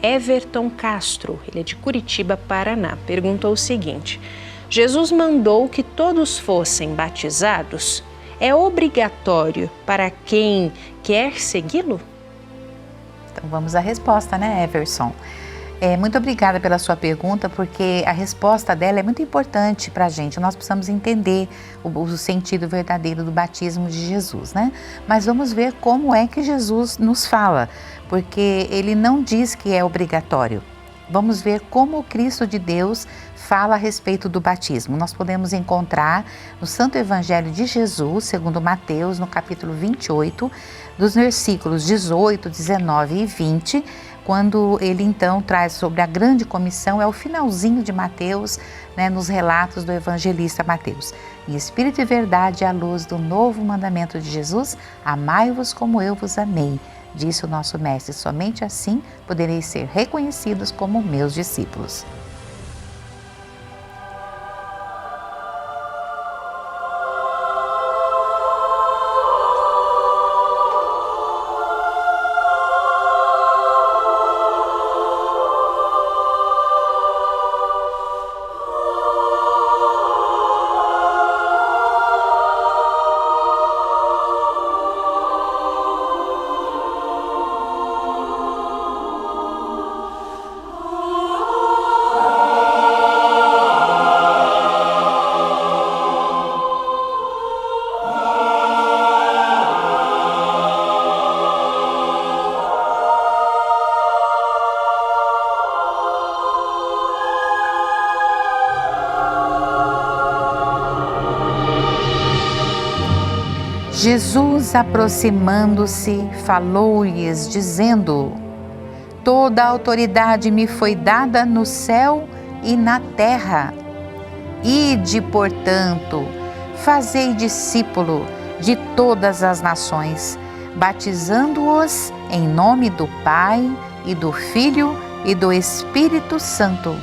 Everton Castro, ele é de Curitiba, Paraná, perguntou o seguinte: Jesus mandou que todos fossem batizados? É obrigatório para quem quer segui-lo? Então vamos à resposta, né, Everson? Muito obrigada pela sua pergunta, porque a resposta dela é muito importante para a gente. Nós precisamos entender o sentido verdadeiro do batismo de Jesus, né? Mas vamos ver como é que Jesus nos fala, porque ele não diz que é obrigatório. Vamos ver como o Cristo de Deus fala a respeito do batismo. Nós podemos encontrar no Santo Evangelho de Jesus, segundo Mateus, no capítulo 28, dos versículos 18, 19 e 20, quando ele então traz sobre a grande comissão, é o finalzinho de Mateus, né, nos relatos do evangelista Mateus. Em espírito e verdade, à luz do novo mandamento de Jesus, amai-vos como eu vos amei. Disse o nosso mestre, somente assim podereis ser reconhecidos como meus discípulos. Jesus, aproximando-se, falou-lhes, dizendo: toda a autoridade me foi dada no céu e na terra. Ide, portanto, fazei discípulo de todas as nações, batizando-os em nome do Pai e do Filho e do Espírito Santo,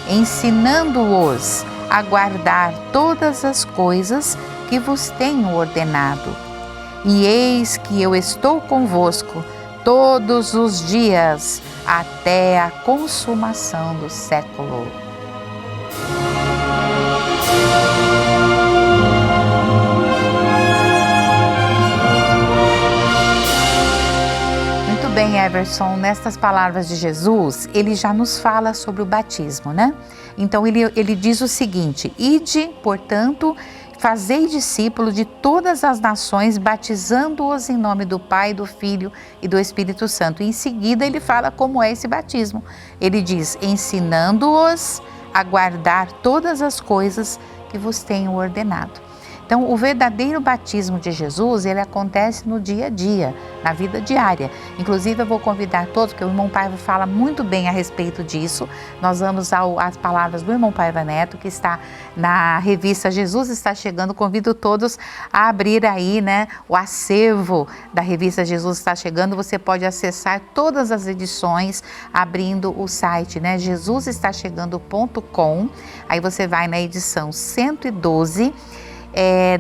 ensinando-os a guardar todas as coisas que vos tenho ordenado. E eis que eu estou convosco todos os dias, até a consumação do século. Muito bem, Everson, nestas palavras de Jesus, ele já nos fala sobre o batismo, né? Então ele diz o seguinte: ide, portanto, fazei discípulo de todas as nações, batizando-os em nome do Pai, do Filho e do Espírito Santo. E em seguida ele fala como é esse batismo. Ele diz: ensinando-os a guardar todas as coisas que vos tenho ordenado. Então, o verdadeiro batismo de Jesus, ele acontece no dia a dia, na vida diária. Inclusive, eu vou convidar todos, porque o irmão Paiva fala muito bem a respeito disso. Nós vamos às palavras do irmão Paiva Neto, que está na revista Jesus Está Chegando. Convido todos a abrir aí, né, o acervo da revista Jesus Está Chegando. Você pode acessar todas as edições abrindo o site, né, jesusestachegando.com. Aí você vai na edição 112.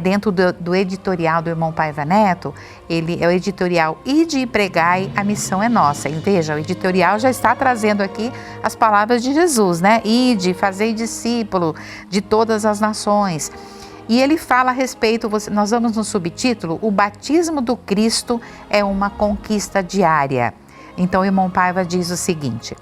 Dentro do editorial do irmão Paiva Neto, ele é o editorial Ide e Pregai, a missão é nossa. E veja, o editorial já está trazendo aqui as palavras de Jesus, né? Ide, fazei discípulo de todas as nações. E ele fala a respeito, nós vamos no subtítulo, o batismo do Cristo é uma conquista diária. Então o irmão Paiva diz o seguinte: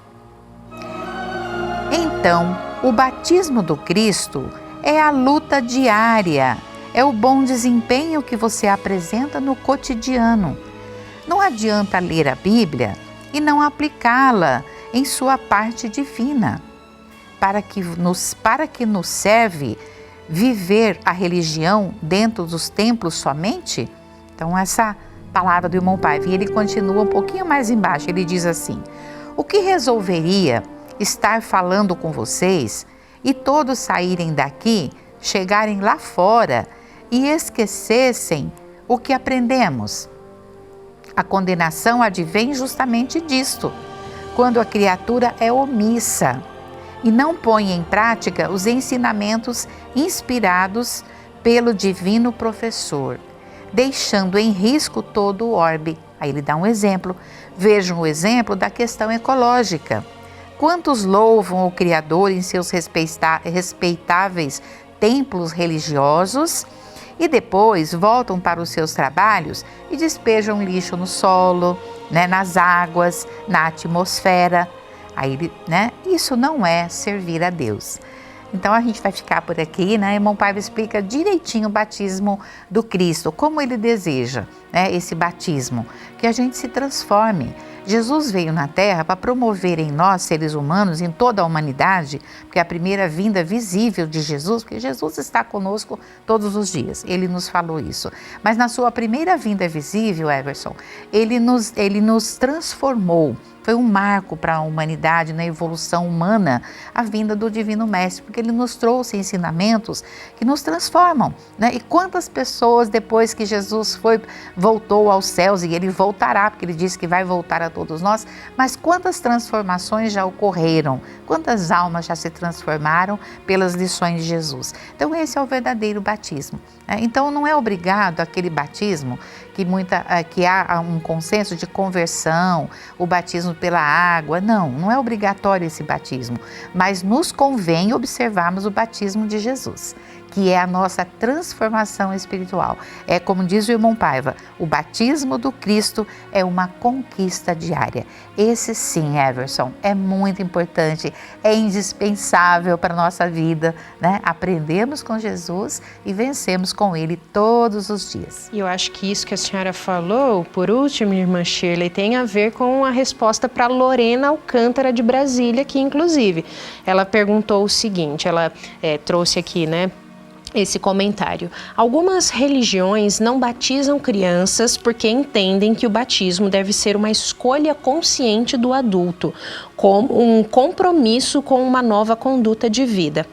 então, o batismo do Cristo é a luta diária, é o bom desempenho que você apresenta no cotidiano. Não adianta ler a Bíblia e não aplicá-la em sua parte divina. Para que nos serve viver a religião dentro dos templos somente? Então essa palavra do irmão Paiva, e ele continua um pouquinho mais embaixo, ele diz assim: o que resolveria estar falando com vocês e todos saírem daqui, chegarem lá fora e esquecessem o que aprendemos? A condenação advém justamente disto, quando a criatura é omissa e não põe em prática os ensinamentos inspirados pelo divino professor, deixando em risco todo o orbe Aí ele dá um exemplo. Vejam o exemplo da questão ecológica. Quantos louvam o Criador em seus respeitáveis templos religiosos e depois voltam para os seus trabalhos e despejam lixo no solo, né, nas águas, na atmosfera. Aí, né, isso não é servir a Deus. Então a gente vai ficar por aqui, né? Irmão Paiva explica direitinho o batismo do Cristo, como ele deseja, né, esse batismo, que a gente se transforme. Jesus veio na Terra para promover em nós, seres humanos, em toda a humanidade, porque a primeira vinda visível de Jesus, porque Jesus está conosco todos os dias, ele nos falou isso. Mas na sua primeira vinda visível, Everson, ele nos transformou. Foi um marco para a humanidade, na evolução humana, a vinda do Divino Mestre, porque ele nos trouxe ensinamentos que nos transformam, né? E quantas pessoas, depois que Jesus voltou aos céus, e ele voltará, porque ele disse que vai voltar a todos nós, mas quantas transformações já ocorreram, quantas almas já se transformaram pelas lições de Jesus. Então esse é o verdadeiro batismo, né? Então não é obrigado aquele batismo que há um consenso de conversão, o batismo pela água. Não é obrigatório esse batismo, mas nos convém observarmos o batismo de Jesus, que é a nossa transformação espiritual. É como diz o irmão Paiva, o batismo do Cristo é uma conquista diária. Esse sim, Everson, é muito importante, é indispensável para a nossa vida, né? Aprendemos com Jesus e vencemos com Ele todos os dias. E eu acho que isso que a senhora falou, por último, irmã Shirley, tem a ver com a resposta para Lorena Alcântara de Brasília, que inclusive ela perguntou o seguinte, ela trouxe aqui, né, esse comentário. Algumas religiões não batizam crianças porque entendem que o batismo deve ser uma escolha consciente do adulto, como um compromisso com uma nova conduta de vida.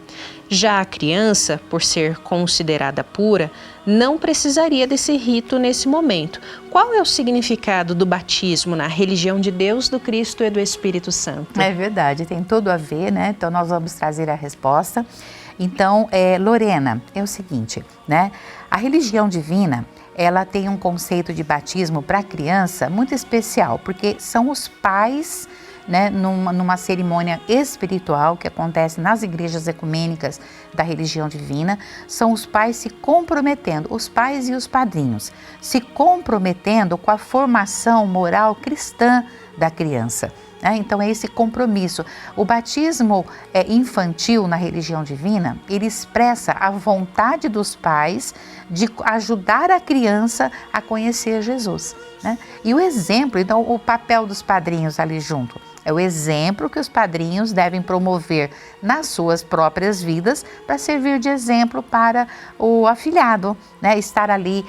Já a criança, por ser considerada pura, não precisaria desse rito nesse momento. Qual é o significado do batismo na religião de Deus, do Cristo e do Espírito Santo? É verdade, tem tudo a ver, né? Então nós vamos trazer a resposta. Então, Lorena, é o seguinte, né? A religião divina, ela tem um conceito de batismo para a criança muito especial, porque são os pais, né, numa cerimônia espiritual que acontece nas igrejas ecumênicas da religião divina, são os pais se comprometendo, os pais e os padrinhos, se comprometendo com a formação moral cristã da criança. Então é esse compromisso. O batismo infantil na religião divina, ele expressa a vontade dos pais de ajudar a criança a conhecer Jesus, né? E o exemplo, então o papel dos padrinhos ali junto, é o exemplo que os padrinhos devem promover nas suas próprias vidas para servir de exemplo para o afilhado, né? Estar ali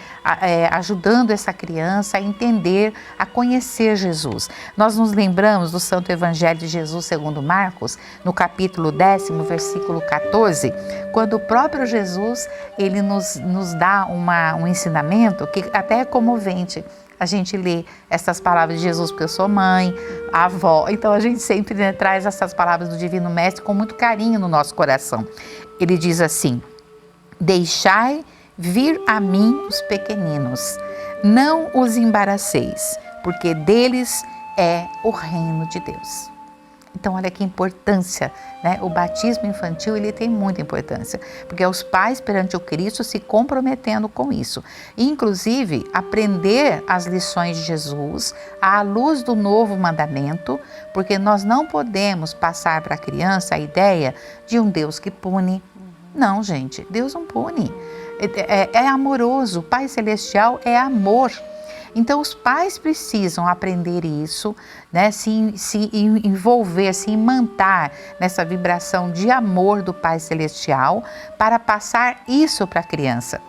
ajudando essa criança a entender, a conhecer Jesus. Nós nos lembramos do Santo Evangelho de Jesus segundo Marcos, no capítulo 10º, versículo 14, quando o próprio Jesus, ele nos dá um ensinamento que até é comovente. A gente lê essas palavras de Jesus, porque eu sou mãe, avó, então a gente sempre, né, traz essas palavras do Divino Mestre com muito carinho no nosso coração. Ele diz assim: deixai vir a mim os pequeninos, não os embaraceis, porque deles é o reino de Deus. Então, olha que importância, né? O batismo infantil, ele tem muita importância, porque é os pais perante o Cristo se comprometendo com isso. E, inclusive, aprender as lições de Jesus à luz do novo mandamento, porque nós não podemos passar para a criança a ideia de um Deus que pune. Não, gente, Deus não pune. É amoroso, o Pai Celestial é amor. Então, os pais precisam aprender isso, né? Se envolver, se imantar nessa vibração de amor do Pai Celestial para passar isso para a criança.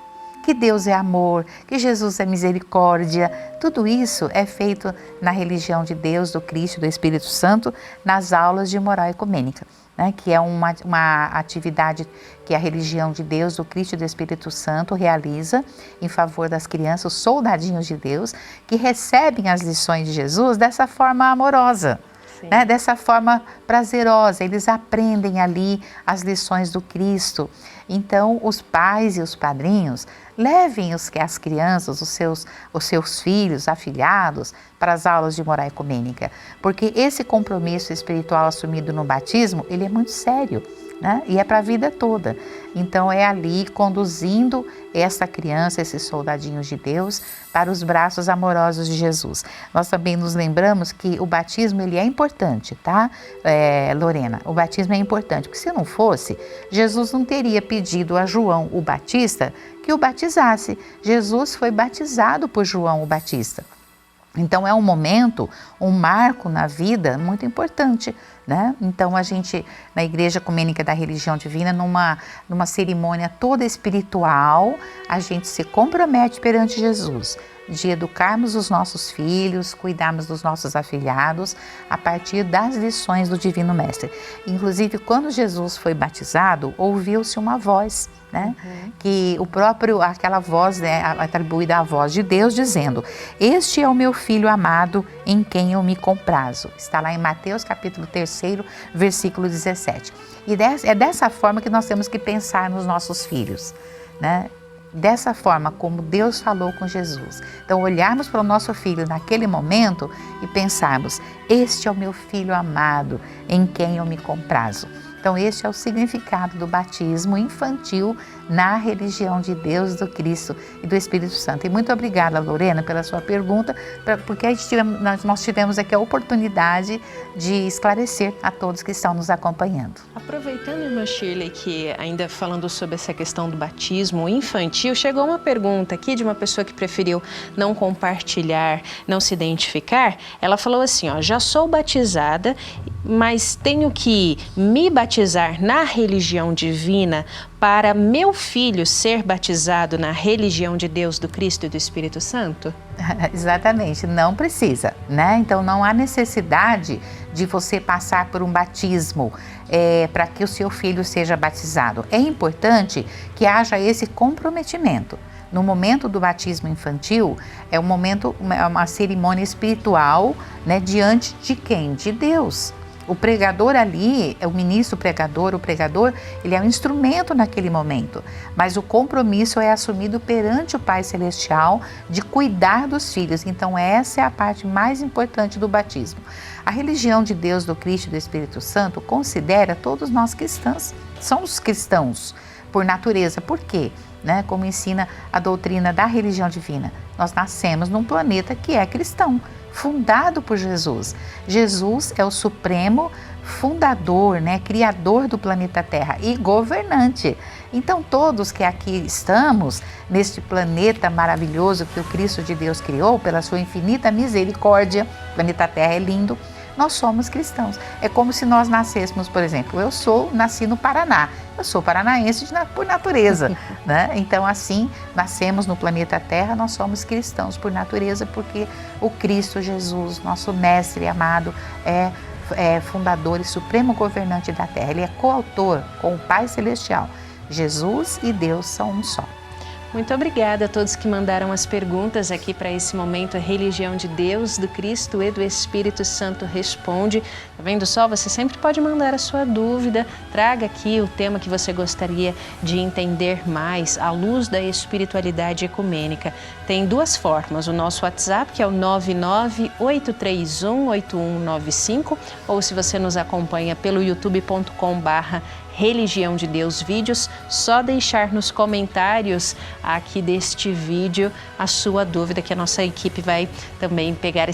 Que Deus é amor, que Jesus é misericórdia, tudo isso é feito na religião de Deus, do Cristo, do Espírito Santo, nas aulas de moral ecumênica, né? Que é uma atividade que a religião de Deus, do Cristo e do Espírito Santo realiza em favor das crianças, os soldadinhos de Deus, que recebem as lições de Jesus dessa forma amorosa. Né, dessa forma prazerosa, eles aprendem ali as lições do Cristo. Então, os pais e os padrinhos levem as crianças, os seus filhos, afilhados, para as aulas de moral ecumênica, porque esse compromisso espiritual assumido no batismo, ele é muito sério, né? E é para a vida toda. Então é ali conduzindo essa criança, esses soldadinhos de Deus, para os braços amorosos de Jesus. Nós também nos lembramos que o batismo ele é importante, tá, Lorena? O batismo é importante, porque se não fosse, Jesus não teria pedido a João o Batista que o batizasse. Jesus foi batizado por João o Batista. Então é um momento, um marco na vida muito importante, né? Então a gente, na Igreja Ecumênica da Religião Divina, numa cerimônia toda espiritual, a gente se compromete perante Jesus de educarmos os nossos filhos, cuidarmos dos nossos afilhados a partir das lições do Divino Mestre. Inclusive, quando Jesus foi batizado, ouviu-se uma voz, né? Que aquela voz, né, atribuída à voz de Deus, dizendo: "Este é o meu filho amado, em quem eu me comprazo." Está lá em Mateus capítulo 3, versículo 17. E é dessa forma que nós temos que pensar nos nossos filhos, né? Dessa forma como Deus falou com Jesus. Então olharmos para o nosso filho naquele momento e pensarmos: este é o meu filho amado, em quem eu me comprazo. Então este é o significado do batismo infantil na religião de Deus, do Cristo e do Espírito Santo. E muito obrigada, Lorena, pela sua pergunta, porque nós tivemos aqui a oportunidade de esclarecer a todos que estão nos acompanhando. Aproveitando, irmã Shirley, que ainda falando sobre essa questão do batismo infantil, chegou uma pergunta aqui de uma pessoa que preferiu não compartilhar, não se identificar. Ela falou assim, ó: já sou batizada, mas tenho que me batizar na religião divina para meu filho ser batizado na religião de Deus, do Cristo e do Espírito Santo? Exatamente, não precisa, né? Então não há necessidade de você passar por um batismo para que o seu filho seja batizado. É importante que haja esse comprometimento. No momento do batismo infantil, é uma cerimônia espiritual, né, diante de quem? De Deus. O pregador ali, o ministro pregador, o pregador, ele é um instrumento naquele momento, mas o compromisso é assumido perante o Pai Celestial de cuidar dos filhos. Então essa é a parte mais importante do batismo. A religião de Deus, do Cristo e do Espírito Santo considera todos nós cristãos, somos cristãos por natureza. Por quê? Né? Como ensina a doutrina da religião divina, nós nascemos num planeta que é cristão, fundado por Jesus. Jesus é o supremo fundador, né, criador do planeta Terra e governante. Então todos que aqui estamos, neste planeta maravilhoso que o Cristo de Deus criou pela sua infinita misericórdia, o planeta Terra é lindo, nós somos cristãos. É como se nós nascêssemos, por exemplo, nasci no Paraná, eu sou paranaense por natureza, né? Então assim, nascemos no planeta Terra, nós somos cristãos por natureza, porque o Cristo Jesus, nosso mestre amado, é fundador e supremo governante da Terra. Ele é coautor com o Pai Celestial. Jesus e Deus são um só. Muito obrigada a todos que mandaram as perguntas aqui para esse momento. A religião de Deus, do Cristo e do Espírito Santo responde. Tá vendo só? Você sempre pode mandar a sua dúvida. Traga aqui o tema que você gostaria de entender mais à luz da espiritualidade ecumênica. Tem duas formas. O nosso WhatsApp, que é o 998318195, ou se você nos acompanha pelo youtube.com/Religião de Deus Vídeos, só deixar nos comentários aqui deste vídeo a sua dúvida, que a nossa equipe vai também pegar a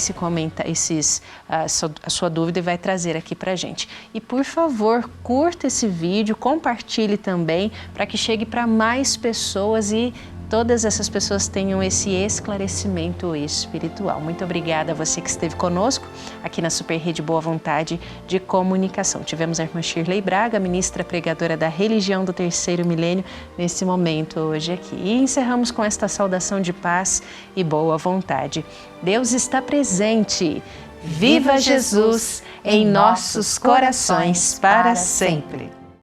sua dúvida e vai trazer aqui pra gente. E por favor, curta esse vídeo, compartilhe também para que chegue para mais pessoas e todas essas pessoas tenham esse esclarecimento espiritual. Muito obrigada a você que esteve conosco aqui na Super Rede Boa Vontade de Comunicação. Tivemos a irmã Shirley Braga, ministra pregadora da religião do terceiro milênio, nesse momento hoje aqui. E encerramos com esta saudação de paz e boa vontade. Deus está presente. Viva Jesus em nossos corações para sempre.